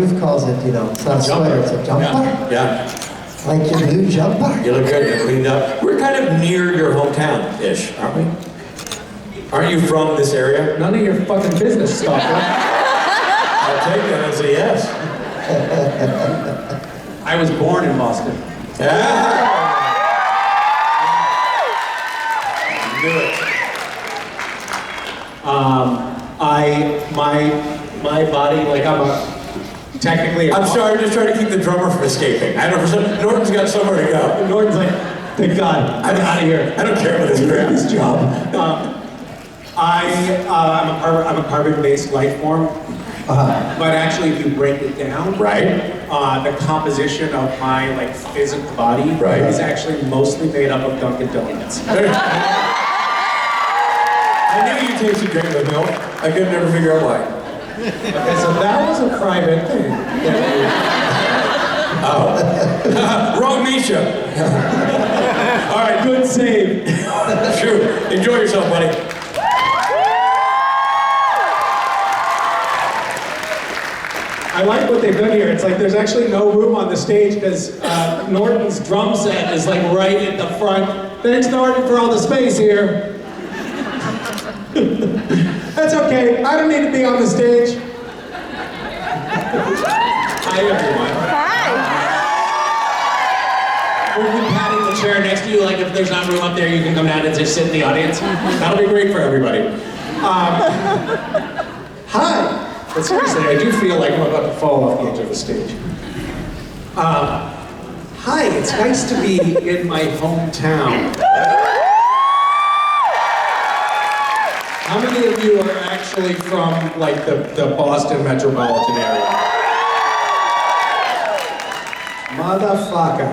wife calls it, you know, it's not a sweater, it's a jumper. Yeah. Like your new jumper. You look good, you're cleaned up. We're kind of near your hometown-ish, aren't we? Aren't you from this area? None of your fucking business, stalker. I'll take that as a yes. I was born in Boston. Yeah. Do it. My body, like technically. I'm sorry, I'm just trying to keep the drummer from escaping. I don't know, Norton's got somewhere to go. Norton's like, thank God, I'm out of here. I don't care about this crap. His job. I'm a carbon-based life form, but actually, if you break it down, Right. The composition of my like physical body Right. is actually mostly made up of Dunkin' Donuts. I knew you tasted great with milk. I could never figure out why. Okay, so that was a private thing. Oh. Wrong Misha. All right, good save. True. Enjoy yourself, buddy. I like what they've done here. It's like there's actually no room on the stage because Norton's drum set is like right at the front. Thanks, Norton, for all the space here. That's okay. I don't need to be on the stage. Hi, everyone. Hi. We'll be patting the chair next to you, like if there's not room up there, you can come down and just sit in the audience. That'll be great for everybody. Hi. But seriously, I do feel like I'm about to fall off the edge of the stage. Hi, it's nice to be in my hometown. How many of you are actually from like the Boston metropolitan area? Motherfucker.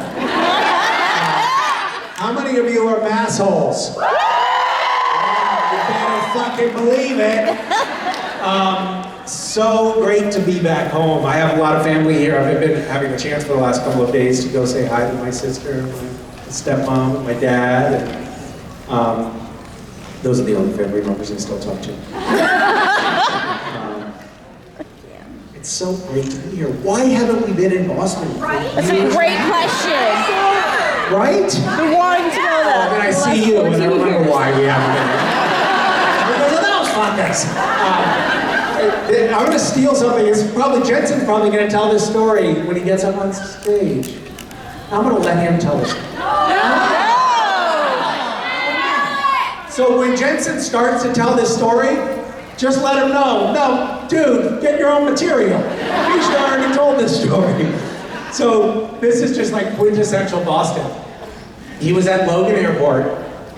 How many of you are massholes? You better fucking believe it. So great to be back home. I have a lot of family here. I've been having a chance for the last couple of days to go say hi to my sister, my stepmom, my dad. And, those are the only family members I still talk to. It's so great to be here. Why haven't we been in Boston? That's a great question. Right? We wanted to know that. Then I see you and I remember why we haven't been here. Because of those fuckers. I'm going to steal something. It's probably Jensen's probably going to tell this story when he gets up on stage. I'm going to let him tell this. So when Jensen starts to tell this story, just let him know. No, dude, get your own material. Misha already told this story. So this is just like quintessential Boston. He was at Logan Airport,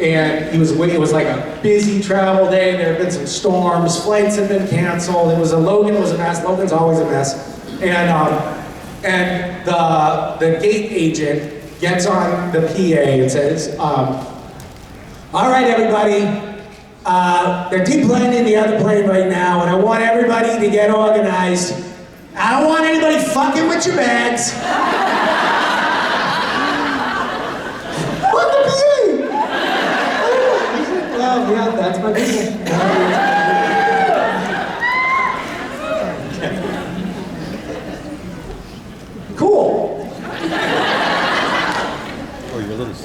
and it was like a busy travel day. There had been some storms, flights had been canceled. Logan was a mess. Logan's always a mess. And the gate agent gets on the PA and says, all right, everybody, they're deplaning the other plane right now, and I want everybody to get organized. I don't want anybody fucking with your bags. What the PA? Well, yeah, that's my business. Cool. Oh, you're loose.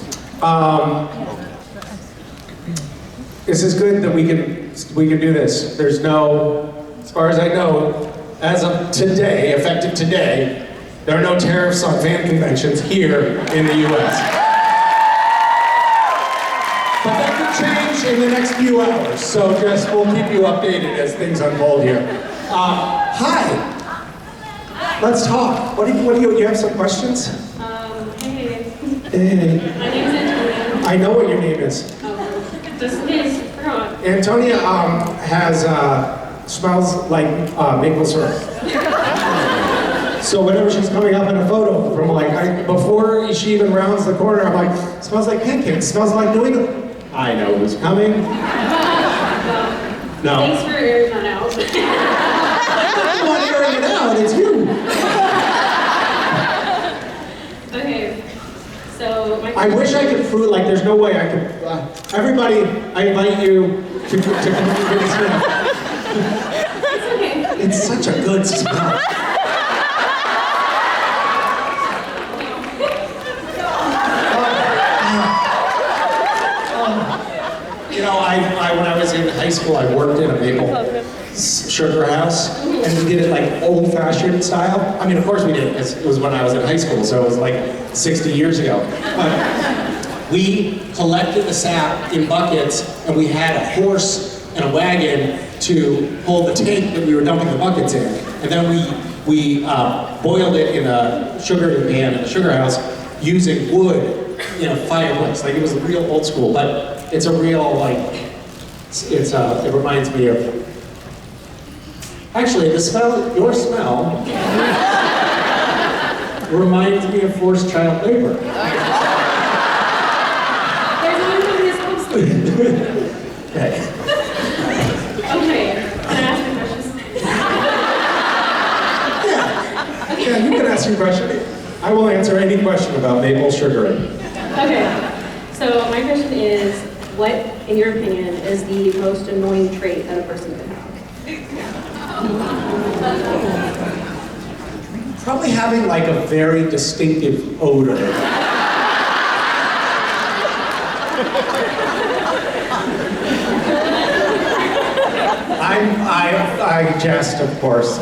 This is good that we can do this. There's no, as far as I know, as of today, effective today, there are no tariffs on fan conventions here in the U.S. But that could change in the next few hours, so we'll keep you updated as things unfold here. Hi. Let's talk. What do you have some questions? Hey. Hey. My name is Antonia. I know what your name is. This is from. Antonia smells like maple syrup. So whenever she's coming up in a photo from before she even rounds the corner, I'm like, smells like pancakes, smells like New England. I know who's coming. No. Thanks for airing that out. I'm the one airing it out, it's you. Okay, so my I wish I could prove, there's no way I could, everybody, I invite you to come to the smell. It's okay. It's such a good smell. school, I worked in a maple sugar house, and we did it like old-fashioned style. I mean, of course we did. It was when I was in high school, so it was like 60 years ago. But we collected the sap in buckets, and we had a horse and a wagon to pull the tank that we were dumping the buckets in. And then we boiled it in a sugar pan in the sugar house using wood in a fireplace. Like, it was real old school, but it's a real, like, it reminds me of, actually, the smell, your smell, reminds me of forced child labor. There's one from this house. Okay. Okay, can I ask you questions? Yeah, you can ask your question. I will answer any question about maple sugaring. Okay, so my question is, what, in your opinion, is the most annoying trait that a person could have? Probably having like a very distinctive odor. I jest, of course.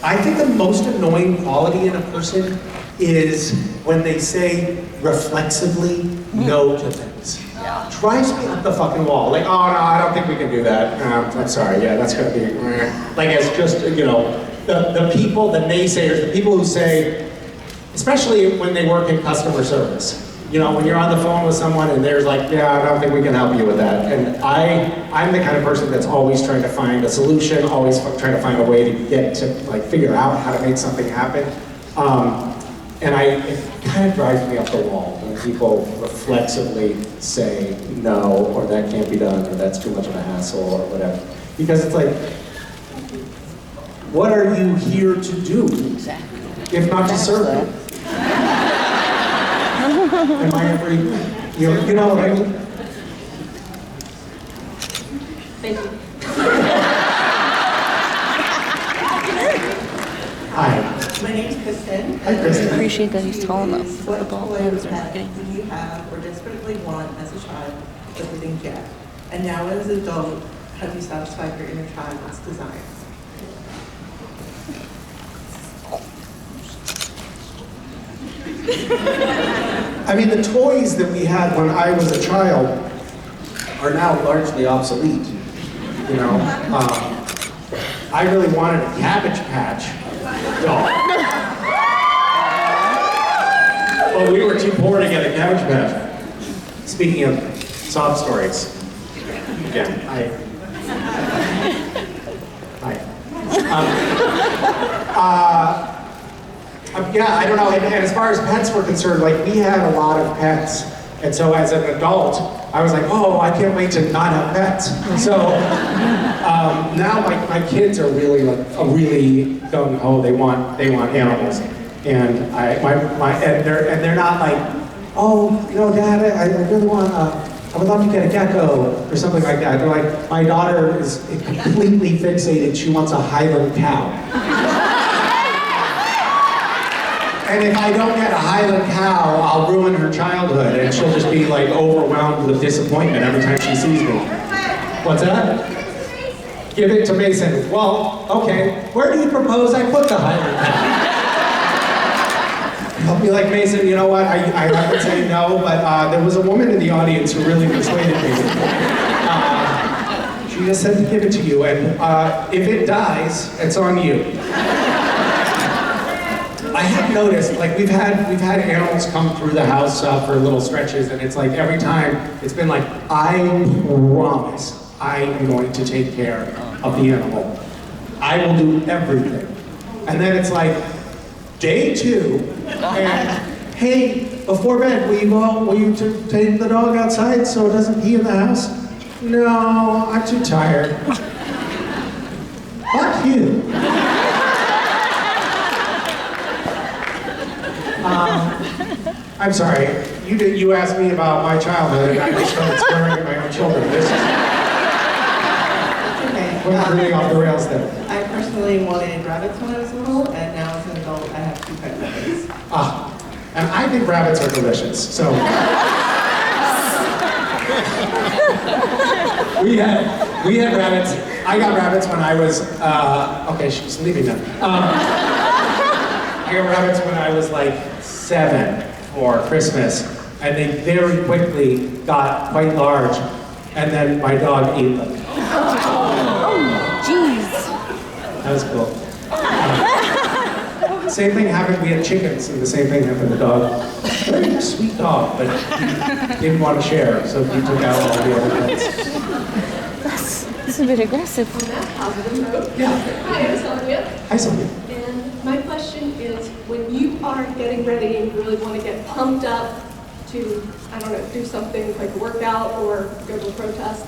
I think the most annoying quality in a person is when they say reflexively no to things. Drives me up the fucking wall. Like, oh no, I don't think we can do that. I'm sorry, yeah, that's gonna be, like, it's just, you know, the people, the naysayers, the people who say, especially when they work in customer service. You know, when you're on the phone with someone and there's like, yeah, I don't think we can help you with that. And I'm the kind of person that's always trying to find a solution, always trying to find a way to get to, like, figure out how to make something happen. And it kind of drives me up the wall when people reflexively say no, or that can't be done, or that's too much of a hassle, or whatever. Because it's like, what are you here to do, if not to serve me? Am I ever, you know what I mean? Thank you. Hi. My name's Kristen. Hi, Kristen. I appreciate that he's tall enough for What the ball toy players or are pet marketing. do you have or desperately want as a child but you didn't get? And now as an adult, have you satisfied your inner child's desires? I mean, the toys that we had when I was a child are now largely obsolete. You know, I really wanted a Cabbage Patch doll. But we were too poor to get a Cabbage Patch. Speaking of sob stories, again, hi. Yeah, I don't know, and as far as pets were concerned, like, we had a lot of pets, and so as an adult, I was like, oh, I can't wait to not have pets. So now my kids are really like, really gung-ho, they want animals, and they're not like, oh, you know, Dad, I really want I would love to get a gecko or something like that. They're like, my daughter is completely fixated, she wants a Highland cow. And if I don't get a Highland cow, I'll ruin her childhood, and she'll just be like overwhelmed with disappointment every time she sees me. What's that? Give it to Mason. Well, okay, where do you propose I put the Highland cow? I'll be like, Mason, you know what, I would say no, but there was a woman in the audience who really persuaded me. She just said to give it to you, and if it dies, it's on you. I have noticed, like, we've had animals come through the house for little stretches, and it's like every time it's been like, I promise I am going to take care of the animal. I will do everything. And then it's like day 2, and hey, before bed, will you take the dog outside so it doesn't pee in the house? No, I'm too tired. Fuck you. I'm sorry, you asked me about my childhood, and I just started swearing at my own children. This is went really off the rails there. I personally wanted rabbits when I was little, and now as an adult, I have 2 pet rabbits. And I think rabbits are delicious, so. We had rabbits. I got rabbits when I was, okay, she's leaving now. I got rabbits when I was like 7 for Christmas, and they very quickly got quite large, and then my dog ate them. Jeez. That was cool. Same thing happened, we had chickens, and the same thing happened to the dog. Very sweet dog, but he didn't want to share, so he took out all the other pets. That's a bit aggressive. On that positive note. Yeah. Hi, I'm Sylvia. Hi, Sophie. And my question is, when you are getting ready and you really want to get pumped up to, I don't know, do something like a workout or go to a protest,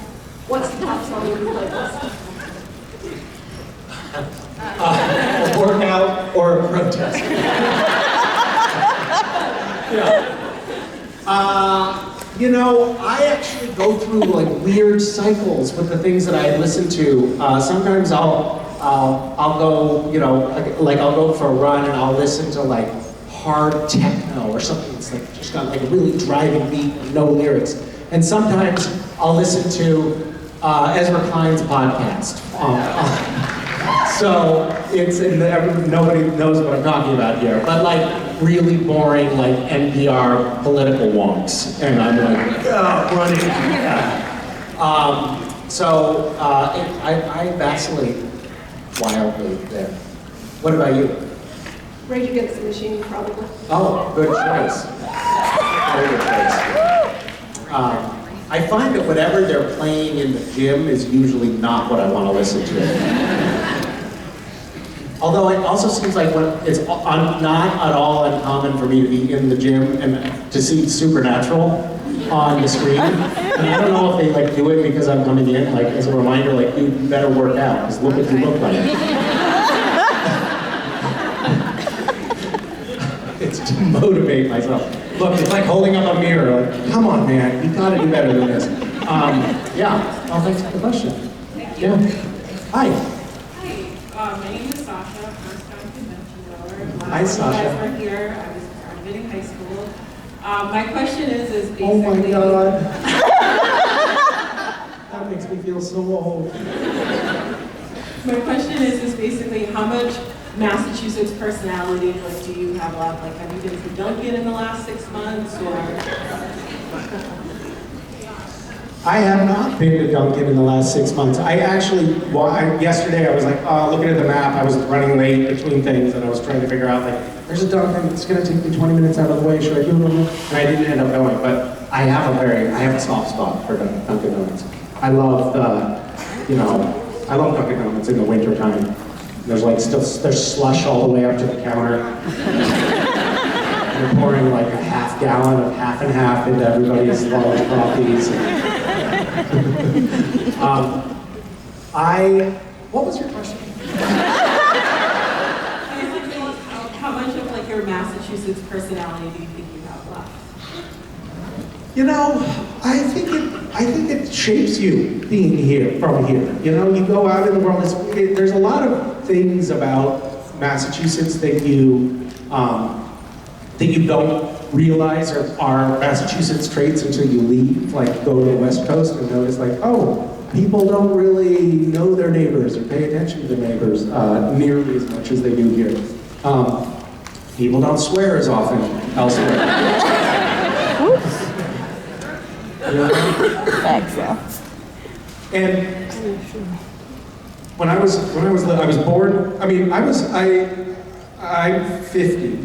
what's the top song on your playlist? A workout or a protest. Yeah. You know, I actually go through like weird cycles with the things that I listen to. Sometimes I'll go, you know, like I'll go for a run and I'll listen to like hard techno or something that's like just got like a really driving beat and no lyrics. And sometimes I'll listen to Ezra Klein's podcast. So it's, nobody knows what I'm talking about here, but like really boring like NPR political wonks. And I'm like, running. I vacillate wildly there. What about you? Rage Against the Machine, probably. Oh, good choice. Very good choice. I find that whatever they're playing in the gym is usually not what I want to listen to. Although it also seems like when it's not at all uncommon for me to be in the gym and to see Supernatural on the screen. And I don't know if they like do it because I'm coming in, like as a reminder, like you better work out, because look what you look like. It's to motivate myself. Look, it's like holding up a mirror, like, come on man, you gotta do better than this. Yeah, well thanks for the question. Thank you. Yeah. Hi. Hi, my name is Sasha, first time convention goer. Hi, Sasha. You guys were here, I was graduating high school. My question is basically... Oh my God. That makes me feel so old. My question is basically how much Massachusetts personality like do you have left? Like have you been to Dunkin' in the last 6 months or? I have not been to Dunkin' in the last 6 months. I actually, yesterday I was like, looking at the map, I was running late between things and I was trying to figure out like, there's a Dunkin', it's gonna take me 20 minutes out of the way, should I do it? And I didn't end up going, but I have a soft spot for Dunkin' Donuts. I love I love Dunkin' Donuts in the winter time. There's like there's slush all the way up to the counter. They're pouring like a half gallon of half and half into everybody's large coffees. What was your question? How much of like your Massachusetts personality do you think you have left? You know, I think it shapes you being here, from here. You know, you go out in the world, there's a lot of things about Massachusetts that you don't realize are Massachusetts traits until you leave, like go to the West Coast and notice like, oh, people don't really know their neighbors or pay attention to their neighbors nearly as much as they do here. People don't swear as often elsewhere. And when I was born, I mean, I'm 50,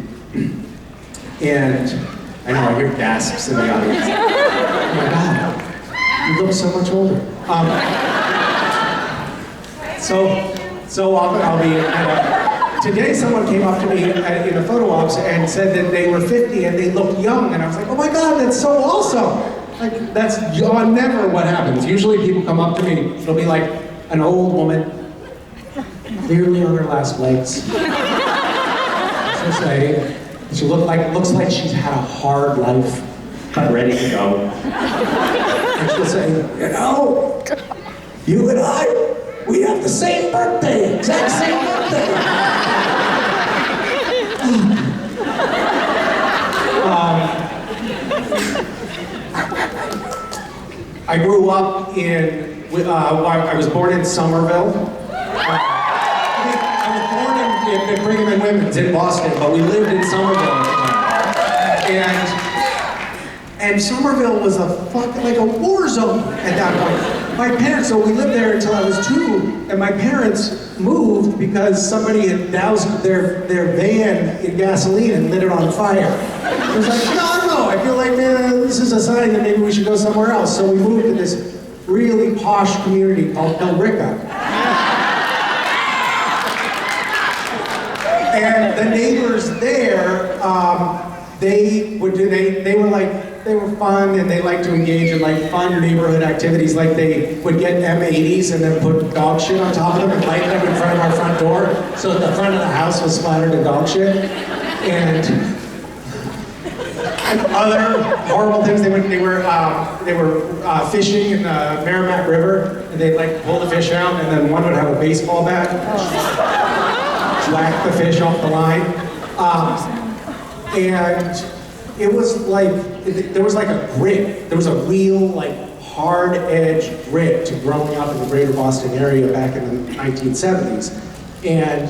and I know I hear gasps in the audience. Oh my God, you look so much older. So often I'll be today someone came up to me in a photo ops and said that they were 50 and they looked young, and I was like, oh my God, that's so awesome. Like, that's never what happens. Usually people come up to me, it'll be like an old woman, clearly on her last legs. She'll say, looks like she's had a hard life, but ready to go. And she'll say, you know, you and I, we have the same birthday, exact same birthday. I grew up I was born in Somerville. I was born in Brigham and Women's in Boston, but we lived in Somerville at the time. And Somerville was like a war zone at that point. My parents, so we lived there until I was 2, and my parents moved because somebody had doused their van in gasoline and lit it on fire. I was like, no, I feel like this is a sign that maybe we should go somewhere else. So we moved to this really posh community called Billerica. And the neighbors there, they were fun, and they liked to engage in like fun neighborhood activities. Like they would get M80s and then put dog shit on top of them and light them in front of our front door, so that the front of the house was splattered in dog shit. And other horrible things. They were fishing in the Merrimack River, and they'd like pull the fish out, and then one would have a baseball bat, whack the fish off the line, and it was like there was like a grit. There was a real like hard-edged grit to growing up in the greater Boston area back in the 1970s, and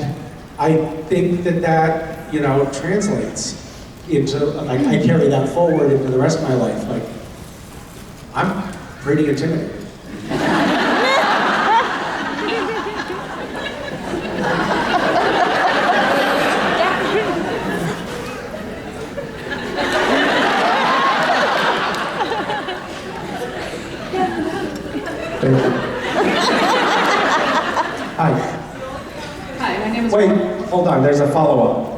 I think that translates into, like, I carry that forward into the rest of my life. Like, I'm pretty intimidated. Thank you. Hi. Hi, my name is Wait, hold on, there's a follow-up.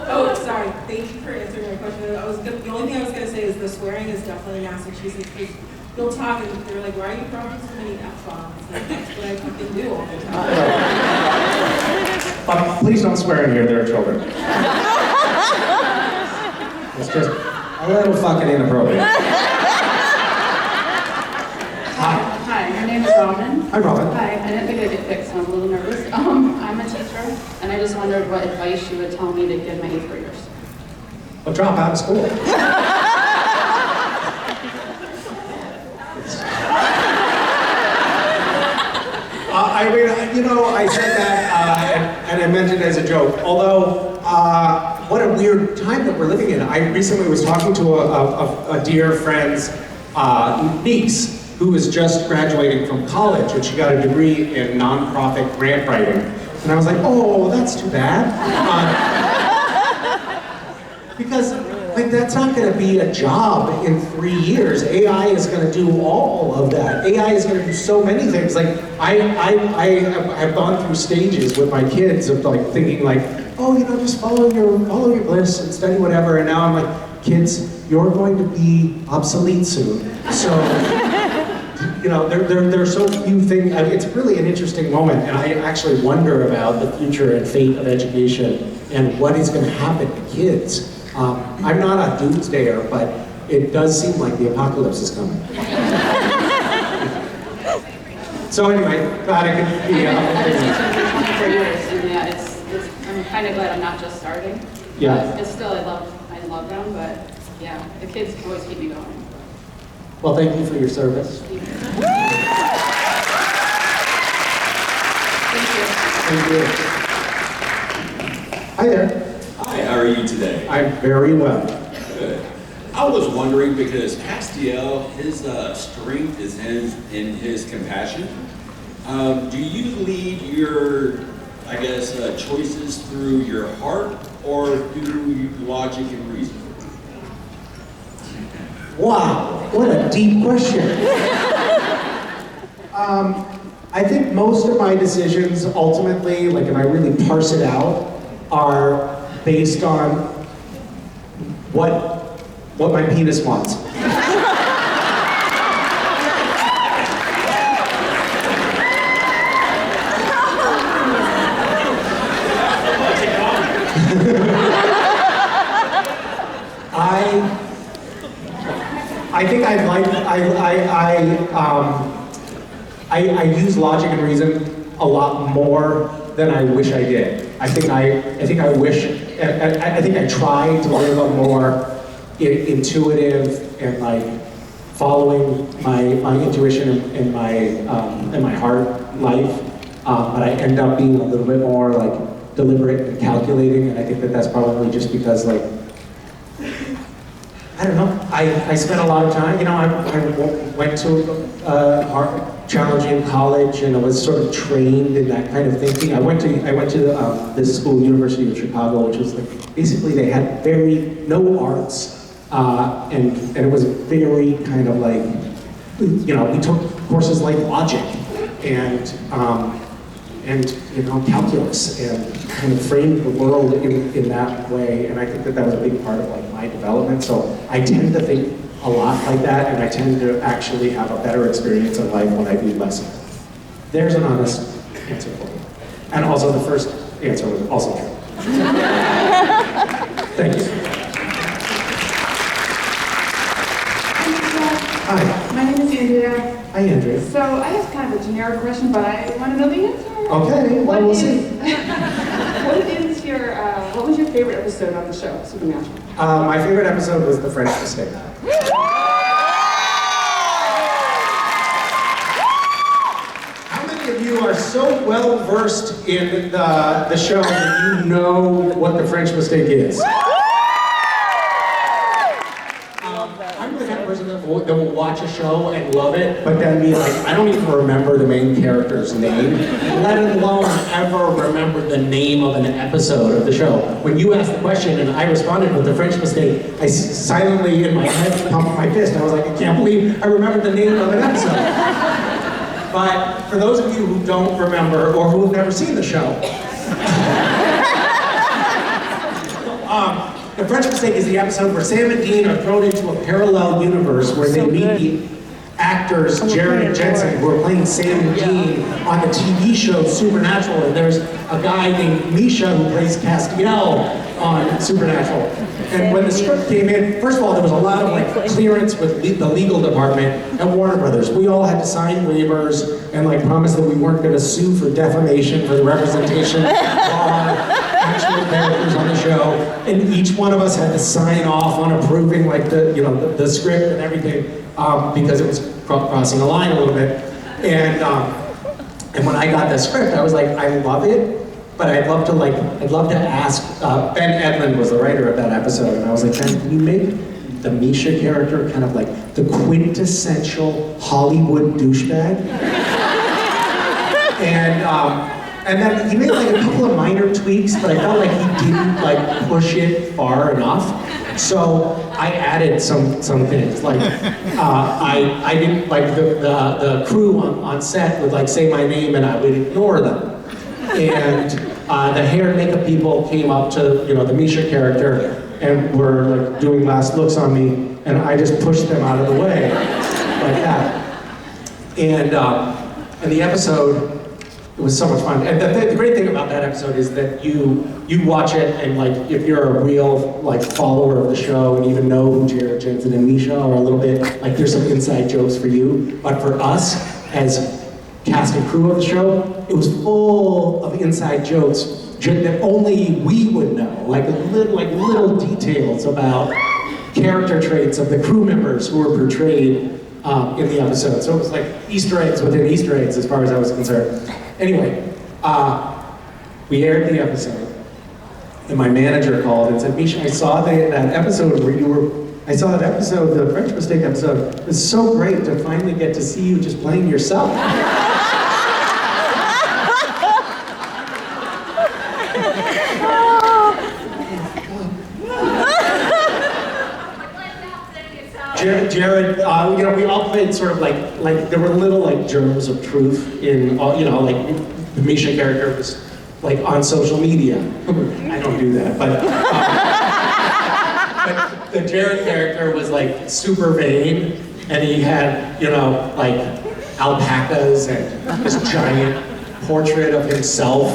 Oh, sorry. Thank you for answering my question. The only thing I was going to say is the swearing is definitely Massachusetts, because you'll talk and they're like, why are you throwing so many F-bombs? Like, that's what I fucking do all the time. Please don't swear in here, there are children. It's just a little fucking inappropriate. Hi. Hi, my name is Robin. Hi, Robin. Hi, I didn't think I'd get picked, so I'm a little nervous. I'm a teacher, and I just wondered what advice you would tell me to give my 8th graders. Well, drop out of school. I said that, and I meant it as a joke. Although, what a weird time that we're living in. I recently was talking to a dear friend's niece, who was just graduating from college, and she got a degree in nonprofit grant writing. And I was like, oh, that's too bad. Because like, that's not gonna be a job in 3 years. AI is gonna do all of that. AI is gonna do so many things. Like, I've gone through stages with my kids of like thinking like, oh, just follow your bliss and study whatever. And now I'm like, kids, you're going to be obsolete soon. So, there are so few things. I mean, it's really an interesting moment, and I actually wonder about the future and fate of education and what is going to happen to kids. I'm not a doomsdayer, but it does seem like the apocalypse is coming. So anyway, glad I could be I've been teaching for 24 years, and yeah, I'm kind of glad I'm not just starting. Yeah. But it's still, I love them, but yeah, the kids always keep me going. Well, thank you for your service. Thank you. Thank you. Hi there. Hi, how are you today? I'm very well. Good. I was wondering, because Castiel, his strength is in his compassion. Do you lead your, choices through your heart or through logic and reason? Wow, what a deep question. I think most of my decisions ultimately, like if I really parse it out, are based on what my penis wants. I think I use logic and reason a lot more than I wish I did. I think I try to live a more intuitive and like following my intuition and my heart life, but I end up being a little bit more like deliberate and calculating, and I think that that's probably just because like, I don't know, I spent a lot of time, you know, I went to challenging college and I was sort of trained in that kind of thinking. I went to this school, University of Chicago, which was like, basically they had no arts, and it was very kind of like, you know, we took courses like logic and you know, calculus, and kind of framed the world in that way, and I think that that was a big part of like my development. So I tend to think a lot like that, and I tend to actually have a better experience in life when I do less of it. There's an honest answer for you. And also the first answer was also true. Thank you. Hi. My name is Andrea. Hi, Andrea. So I have kind of a generic question, but I want to know the answer. Okay, well, we'll see. What was your favorite episode on the show, Supernatural? My favorite episode was The French Mistake. How many of you are so well versed in the show that you know what The French Mistake is? I'm the kind of person that will watch a show and love it, but then be like, I don't even remember the main character's name, let alone ever remember the name of an episode of the show. When you asked the question and I responded with The French Mistake, I silently in my head pumped my fist. I was like, I can't believe I remembered the name of an episode. But for those of you who don't remember or who have never seen the show, The French Mistake is the episode where Sam and Dean are thrown into a parallel universe where they meet the actors Jared and Jensen, who are playing Sam and Dean on the TV show Supernatural, and there's a guy named Misha who plays Castiel on Supernatural. And when the script came in, first of all, there was a lot of like clearance with the legal department at Warner Brothers. We all had to sign waivers and like promise that we weren't going to sue for defamation for the representation of our actual characters on the show, and each one of us had to sign off on approving like the script and everything because it was crossing the line a little bit. And when I got the script, I was like, I love it, but I'd love to ask. Ben Edlund was the writer of that episode, and I was like, Ben, can you make the Misha character kind of like the quintessential Hollywood douchebag? And then he made like a couple of minor tweaks, but I felt like he didn't like push it far enough. So I added some things. Like I didn't like the crew on set would like say my name and I would ignore them. And the hair and makeup people came up to the Misha character and were like doing last looks on me, and I just pushed them out of the way like that. And the episode. It was so much fun. And the great thing about that episode is that you watch it, and like if you're a real like follower of the show and even know who Jared, Jensen, and Misha are a little bit, like there's some inside jokes for you. But for us, as cast and crew of the show, it was full of inside jokes that only we would know. Like little details about character traits of the crew members who were portrayed in the episode. So it was like Easter eggs within Easter eggs as far as I was concerned. Anyway, we aired the episode, and my manager called and said, Misha, I saw that episode where I saw that episode, the French Mistake episode. It was so great to finally get to see you just playing yourself. Jared, we all played sort of like there were little like germs of truth in all, like the Misha character was like on social media. I don't do that, but the Jared character was like super vain, and he had like alpacas and this giant portrait of himself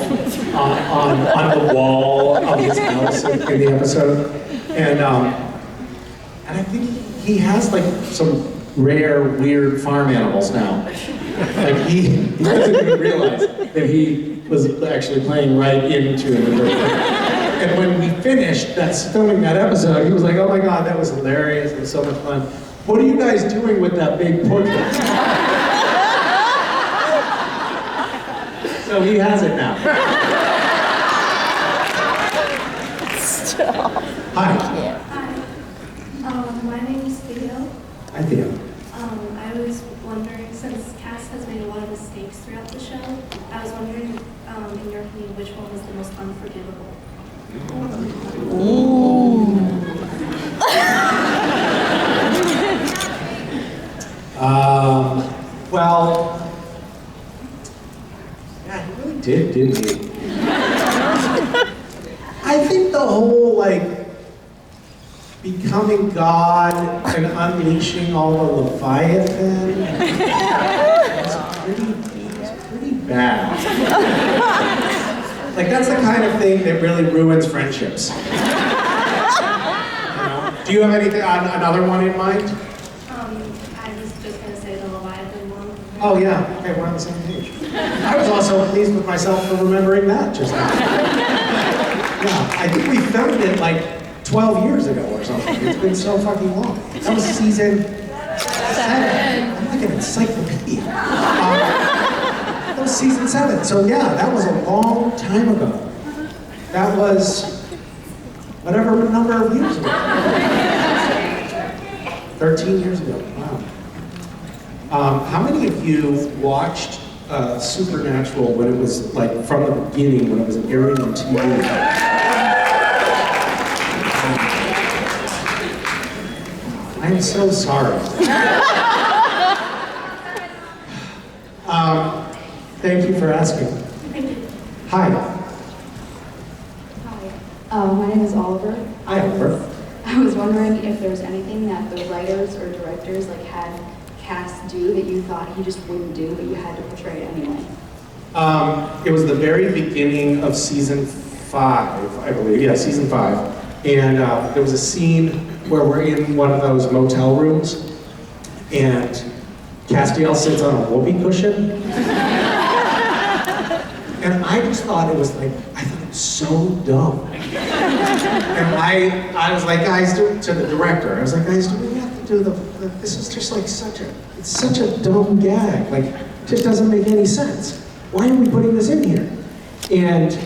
on the wall of his house in the episode, and I think he has like some rare, weird farm animals now. Like he doesn't even realize that he was actually playing right into it. And when we finished filming that episode, he was like, oh my God, that was hilarious, it was so much fun. What are you guys doing with that big portrait? So he has it now. Stop. Hi. Hi. My name is Theo. Hi, Theo. I was wondering, since Cass has made a lot of mistakes throughout the show, I was wondering, in your opinion, which one was the most unforgivable? Well, yeah, he really didn't he? I think the whole, like, becoming God and unleashing all the Leviathan was pretty bad. Like, that's the kind of thing that really ruins friendships. You know? Do you have anything, another one in mind? I was just going to say the Leviathan one. Oh yeah, okay, we're on the same page. I was also pleased with myself for remembering that just now. Yeah, I think we filmed it like 12 years ago or something. It's been so fucking long. That was season 7. I'm like an encyclopedia. That was season 7. So yeah, that was a long time ago. That was whatever number of years ago. 13 years ago, wow. How many of you watched Supernatural when it was, like, from the beginning, when it was airing on TV? I'm so sorry. Thank you for asking. Hi. Hi. My name is Oliver. Hi, Oliver. I was wondering if there was anything that the writers or directors had Cass do that you thought he just wouldn't do, but you had to portray it anyway. It was the very beginning of season 5, I believe. Yeah, season 5. And there was a scene where we're in one of those motel rooms, and Castiel sits on a whoopee cushion. And I just thought it was like, I thought it was so dumb. And I was like, guys, to the director, I was like, guys, do we have to do this is just like it's such a dumb gag. Like, it just doesn't make any sense. Why are we putting this in here? And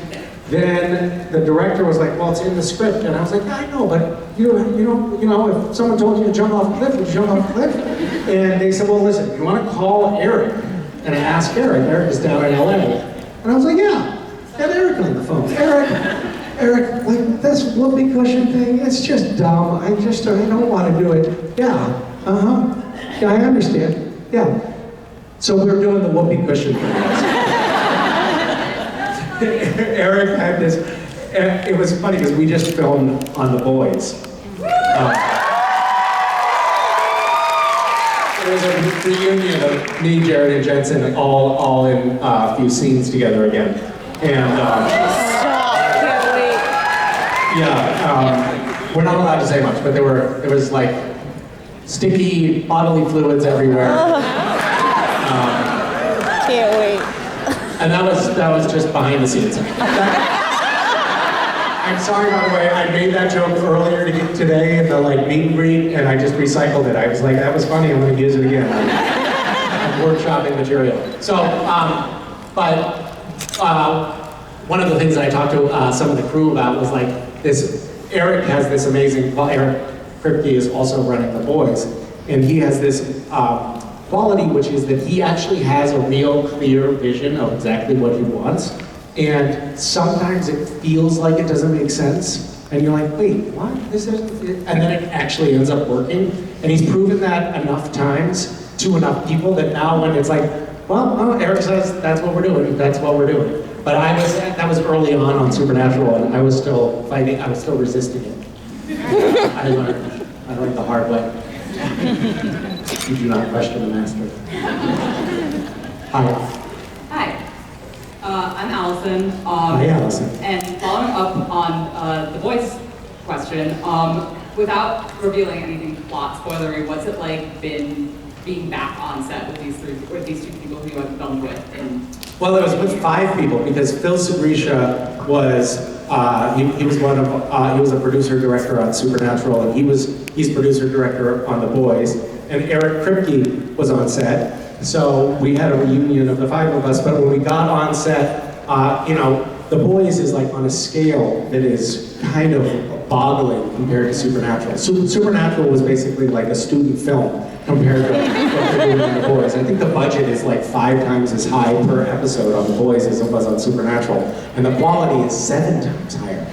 then the director was like, well, it's in the script. And I was like, yeah, I know, but you know, if someone told you to jump off a cliff, would you jump off a cliff? And they said, well, listen, you want to call Eric? And I asked Eric. Eric is down in LA. And I was like, yeah, get Eric on the phone. Eric, like, this whoopee cushion thing, it's just dumb. I don't want to do it. Yeah, yeah, I understand. Yeah. So we're doing the whoopee cushion thing. Eric had this, it was funny because we just filmed on The Boys. There was a reunion of me, Jared, and Jensen all in a few scenes together again. And we're not allowed to say much, but there was like sticky bodily fluids everywhere. Can't wait. And that was just behind the scenes. I'm sorry, by the way, I made that joke earlier today in the meet and greet, and I just recycled it. I was like, that was funny, I'm gonna use it again. I'm workshopping material. So, one of the things that I talked to some of the crew about was like this, Eric has this amazing, well, Eric Kripke is also running The Boys, and he has this quality, which is that he actually has a real clear vision of exactly what he wants. And sometimes it feels like it doesn't make sense. And you're like, wait, what? This isn't it. And then it actually ends up working. And he's proven that enough times to enough people that now when it's like, well, Eric says that's what we're doing, that's what we're doing. But that was early on Supernatural, and I was still fighting, I was still resisting it. I learned the hard way. You do not question the master. Hi. Hi. I'm Allison. Hi, Allison. And following up on the voice question, without revealing anything plot spoilery, what's it like been being back on set with these two people who you had filmed with? And Well, it was with 5 people because Phil Segrisha was he was he was a producer director on Supernatural, and he's producer director on The Boys, and Eric Kripke was on set. So we had a reunion of the 5 of us. But when we got on set, The Boys is like on a scale that is kind of boggling compared to Supernatural. Supernatural was basically like a student film compared to what they're doing on The Boys. I think the budget is like 5 times as high per episode on The Boys as it was on Supernatural, and the quality is 7 times higher.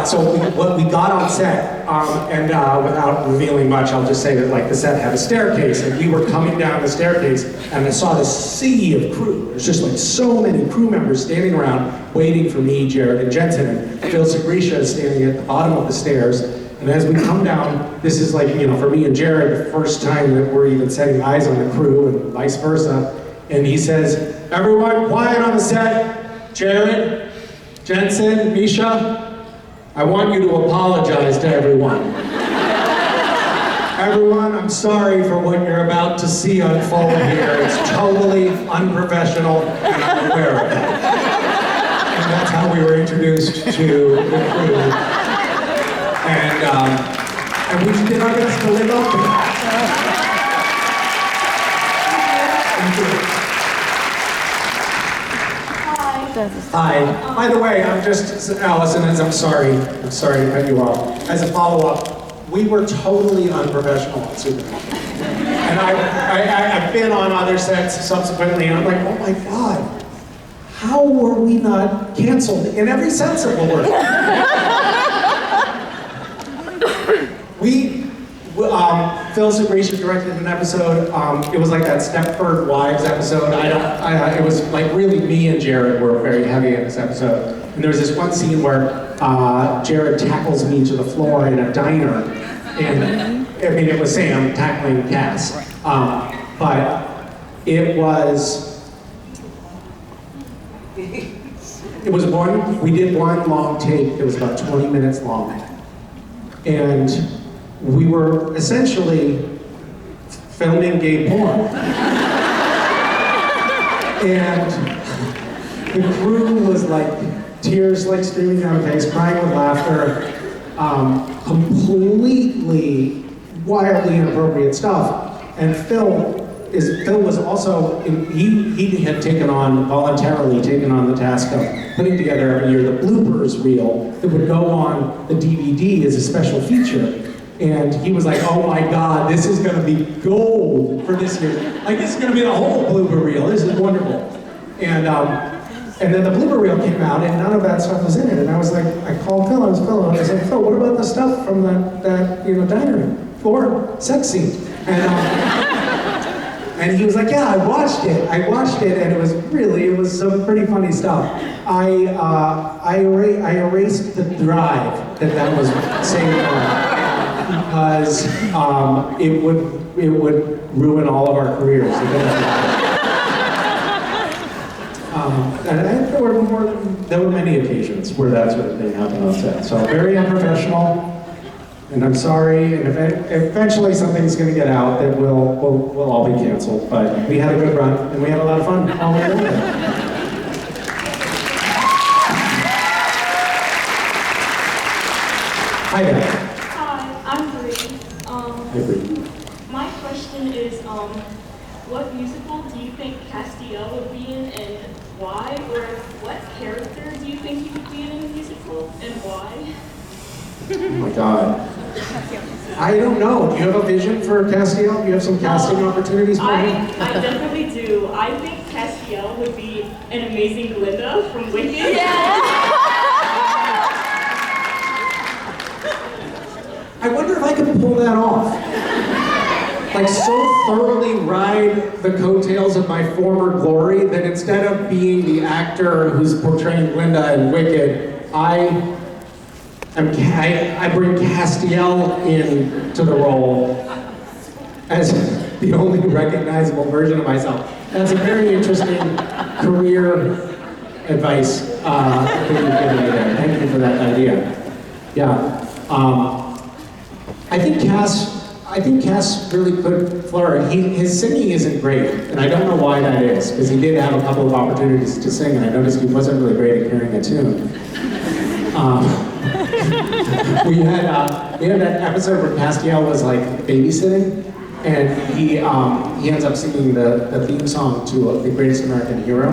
So we got on set, without revealing much, I'll just say that like the set had a staircase, and we were coming down the staircase, and I saw this sea of crew. There's just like so many crew members standing around waiting for me, Jared, and Jensen, and Phil Segrisha is standing at the bottom of the stairs. And as we come down, this is like, for me and Jared, the first time that we're even setting eyes on the crew and vice versa. And he says, "Everyone quiet on the set. Jared, Jensen, Misha, I want you to apologize to everyone. Everyone, I'm sorry for what you're about to see unfold here. It's totally unprofessional, and I'm aware of that." And that's how we were introduced to the crew. And we did our best to live up to that. Hi. By the way, Allison, I'm sorry to cut you off. As a follow-up, we were totally unprofessional on Supernatural. And I've been on other sets subsequently, and I'm like, oh my God, how were we not canceled in every sense of the word? Phil Segrisha directed an episode. It was like that Stepford Wives episode. It was like really me and Jared were very heavy in this episode. And there was this one scene where Jared tackles me to the floor in a diner, and it was Sam tackling Cass, but we did one long take that was about 20 minutes long, and we were essentially filming gay porn. And the crew was like, tears like streaming down her face, crying with laughter, completely wildly inappropriate stuff. And Phil was also, he had voluntarily taken on the task of putting together every year the bloopers reel that would go on the DVD as a special feature. And he was like, oh my God, this is gonna be gold for this year. Like, this is gonna be the whole blooper reel, this is wonderful. And then the blooper reel came out, and none of that stuff was in it. And I was like, I called Phil, and I was like, Phil, what about the stuff from that diner floor sex scene? And he was like, yeah, I watched it, and it was some pretty funny stuff. I erased the drive that was saved on, because it would ruin all of our careers. And there were many occasions where that sort of thing happened on set. So very unprofessional. And I'm sorry, and if eventually something's going to get out, that we'll all be canceled. But we had a good run, and we had a lot of fun all the way through it. Hi there. Hi, I'm Bree. Hi, Bree. My question is, what musical do you think Castiel would be in, and why? Or what character do you think he would be in a musical, and why? Oh my God. I don't know. Do you have a vision for Castiel? Do you have some casting opportunities for him? I definitely do. I think Castiel would be an amazing Glinda from Wicked. Yeah. I wonder if I could pull that off. Like, so thoroughly ride the coattails of my former glory that instead of being the actor who's portraying Glinda in Wicked, I bring Castiel into the role as the only recognizable version of myself. That's a very interesting career advice that you've given me there. Thank you for that idea. Yeah. I think Cass, I think Cass really could flourish. His singing isn't great, and I don't know why that is, because he did have a couple of opportunities to sing, and I noticed he wasn't really great at carrying a tune. We had that episode where Castiel was like babysitting, and he ends up singing the theme song to The Greatest American Hero.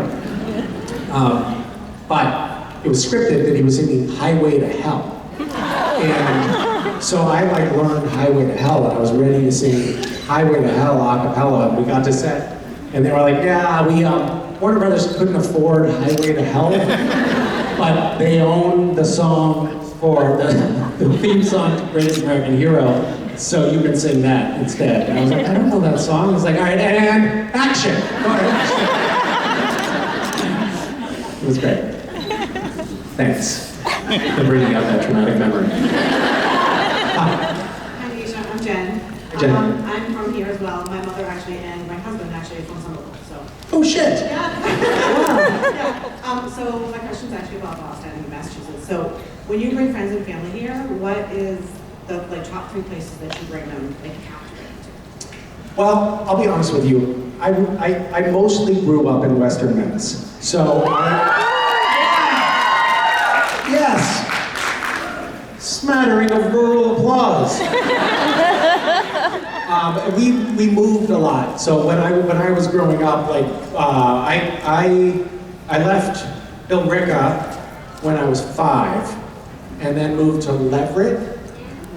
But it was scripted that he was singing Highway to Hell. And so I like learned Highway to Hell, and I was ready to sing Highway to Hell a cappella, and we got to set, and they were like, yeah, Warner Brothers couldn't afford Highway to Hell, but they own the song for the theme song to Greatest American Hero, so you can sing that instead. And I was like, I don't know that song. It's like, all right, and action. Go ahead, action. It was great. Thanks for bringing up that traumatic memory. Hi, Misha. I'm Jen. Jen. I'm from here as well. My mother actually and my husband actually from Somerville. So. Oh shit! Yeah. Yeah. So my question's actually about Boston and Massachusetts. So when you bring friends and family here, what is the top 3 places that you bring them capturing to? Well, I'll be honest with you. I mostly grew up in Western Mass. So yes, smattering of rural applause. We moved a lot. So when I was growing up, I left Billerica when I was 5, and then moved to Leverett,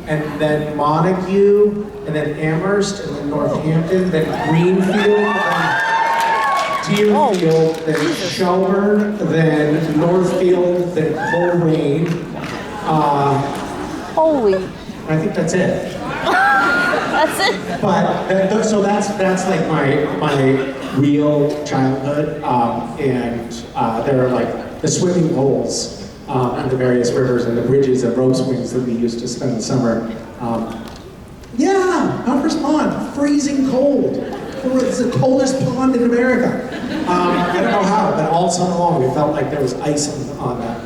and then Montague, and then Amherst, and then Northampton, then Greenfield, then Deerfield, then Shelburne, then Northfield, then Coleraine. Holy. I think that's it. That's it. But so that's like my real childhood, and there are like the swimming holes in the various rivers and the bridges and rope swings that we used to spend the summer. Yeah, Humper's Pond, freezing cold. It's the coldest pond in America. I don't know how, but all summer long it felt like there was ice on that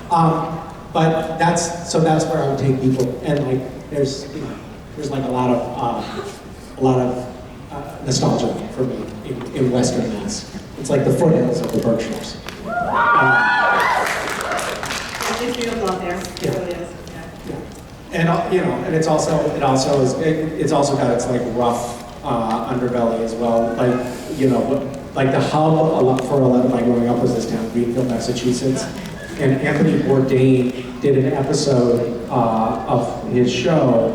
pond. But that's where I would take people, and like there's like a lot of nostalgia for me in Western Mass. It's like the foothills of the Berkshires. It's beautiful out there. It really is. And and it's also got its like rough underbelly as well. Like the hub for a lot of my growing up was this town, Greenfield, Massachusetts. And Anthony Bourdain did an episode of his show,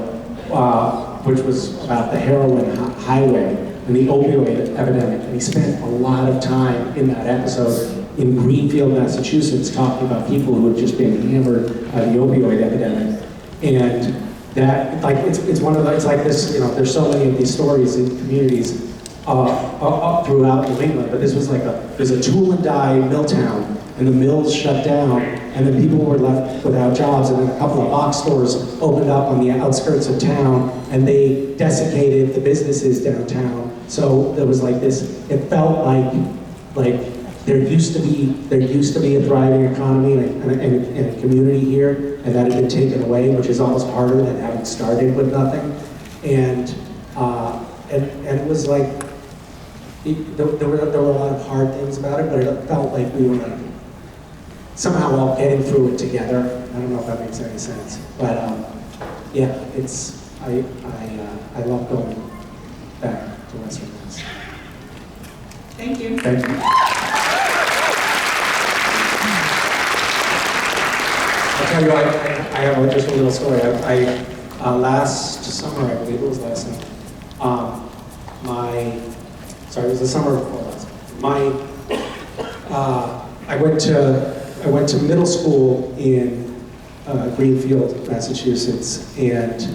which was about the heroin highway and the opioid epidemic. And he spent a lot of time in that episode in Greenfield, Massachusetts, talking about people who had just been hammered by the opioid epidemic. And that, like, it's one of the, it's like this, there's so many of these stories in communities throughout New England, but this was like there's a tool and die mill town, and the mills shut down, and then people were left without jobs, and then a couple of box stores opened up on the outskirts of town, and they desiccated the businesses downtown. So there was like this, it felt like there used to be a thriving economy and a community here, and that had been taken away, which is almost harder than having started with nothing. And it was like, there were a lot of hard things about it, but it felt like we were somehow all getting through it together. I don't know if that makes any sense, but yeah, I love going back to Western Mass. Thank you. Thank you. I'll tell you, I have just a little story. Last summer, I believe it was last summer, it was the summer before last. I went to middle school in Greenfield, Massachusetts, and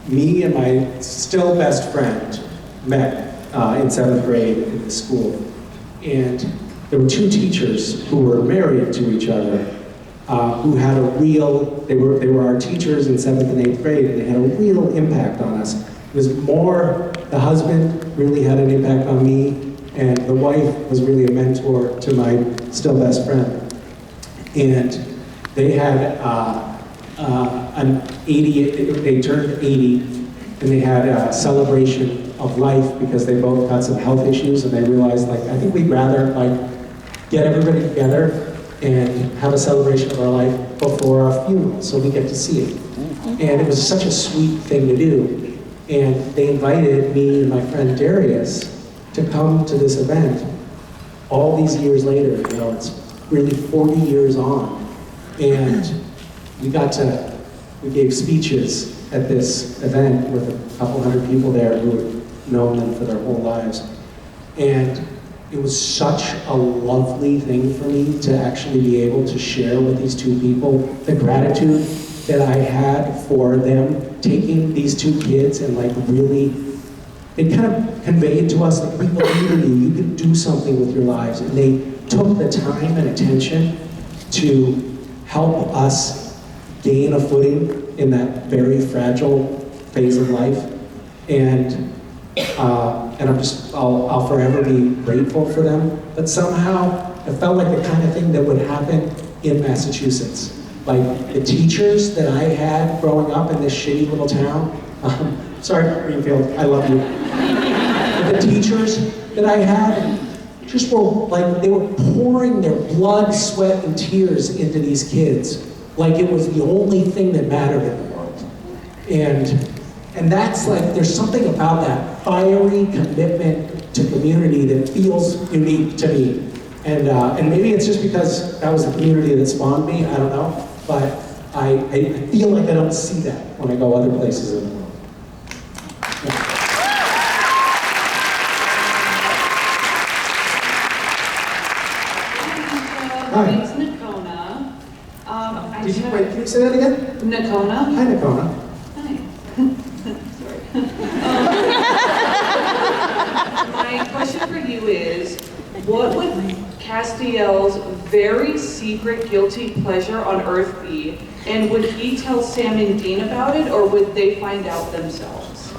me and my still best friend met in 7th grade in the school. And there were 2 teachers who were married to each other, who had they were our teachers in 7th and 8th grade, and they had a real impact on us. It was more, the husband really had an impact on me, and the wife was really a mentor to my still best friend. And they had they turned 80, and they had a celebration of life because they both got some health issues, and they realized, like, I think we'd rather, like, get everybody together and have a celebration of our life before our funeral, so we get to see it. And it was such a sweet thing to do. And they invited me and my friend Darius to come to this event all these years later. You know, it's really 40 years on. And we gave speeches at this event with a couple hundred people there who had known them for their whole lives. And it was such a lovely thing for me to actually be able to share with these two people the gratitude that I had for them taking these two kids and like really, it kind of conveyed to us, like, we believe in you, you can do something with your lives. And they took the time and attention to help us gain a footing in that very fragile phase of life. And I'll forever be grateful for them. But somehow, it felt like the kind of thing that would happen in Massachusetts. Like the teachers that I had growing up in this shitty little town, sorry, Greenfield, I love you. But the teachers that I had just were like, they were pouring their blood, sweat, and tears into these kids. Like it was the only thing that mattered in the world. And that's like, there's something about that fiery commitment to community that feels unique to me. And maybe it's just because that was the community that spawned me, I don't know. But I feel like I don't see that when I go other places in the world. My name's Nakona. Wait, can you say that again? Nakona. Hi, Nakona. Hi. My question for you is, what would Castiel's very secret guilty pleasure on Earth be? And would he tell Sam and Dean about it, or would they find out themselves?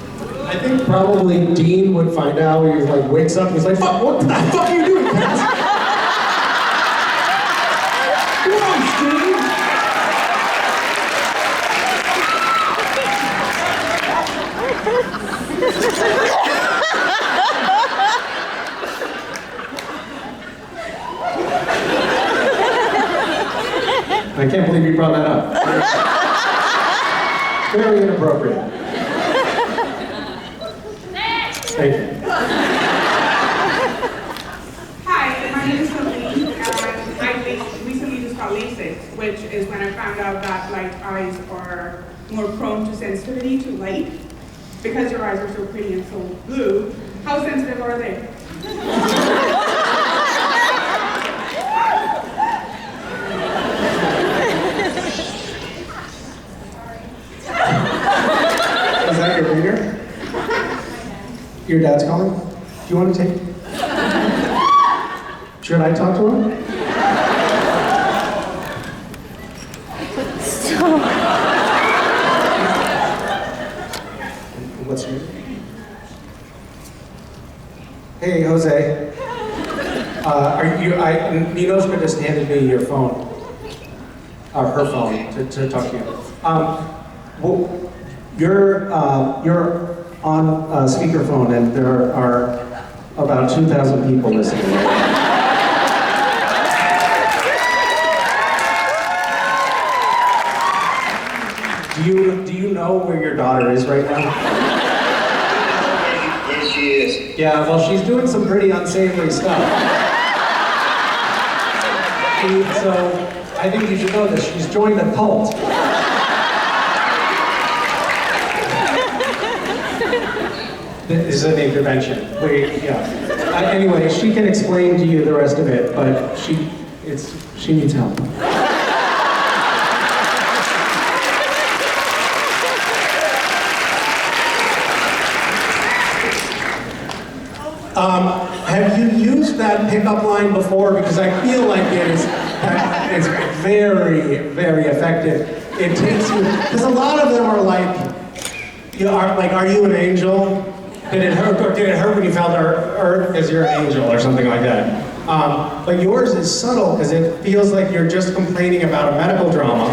I think probably Dean would find out. He like wakes up and he's like, "Fuck, what the fuck are you doing, Cass?" Come on, Steve. I can't believe you brought that up. Very inappropriate. Thank you. Hi, my name is Celine, and I recently just got LASIK, which is when I found out that like eyes are more prone to sensitivity to light. Because your eyes are so pretty and so blue, how sensitive are they? Is that your reader? Your dad's calling? Do you want to take? Should I talk to him? What's your name? Hey, Jose. Nino's just handed me your phone. Her phone, to talk to you. Well, you're on speakerphone, and there are about 2,000 people listening. Do you know where your daughter is right now? Yes, she is. Yeah, well, she's doing some pretty unsavory stuff. So I think you should know this. She's joined a cult. This is an intervention. Anyway, she can explain to you the rest of it, but she needs help. Have you used that pickup line before? Because I feel like it's very, very effective. It takes you, because a lot of them are like, are you an angel? Did it hurt when you fell to earth because you're an angel or something like that? But yours is subtle because it feels like you're just complaining about a medical drama.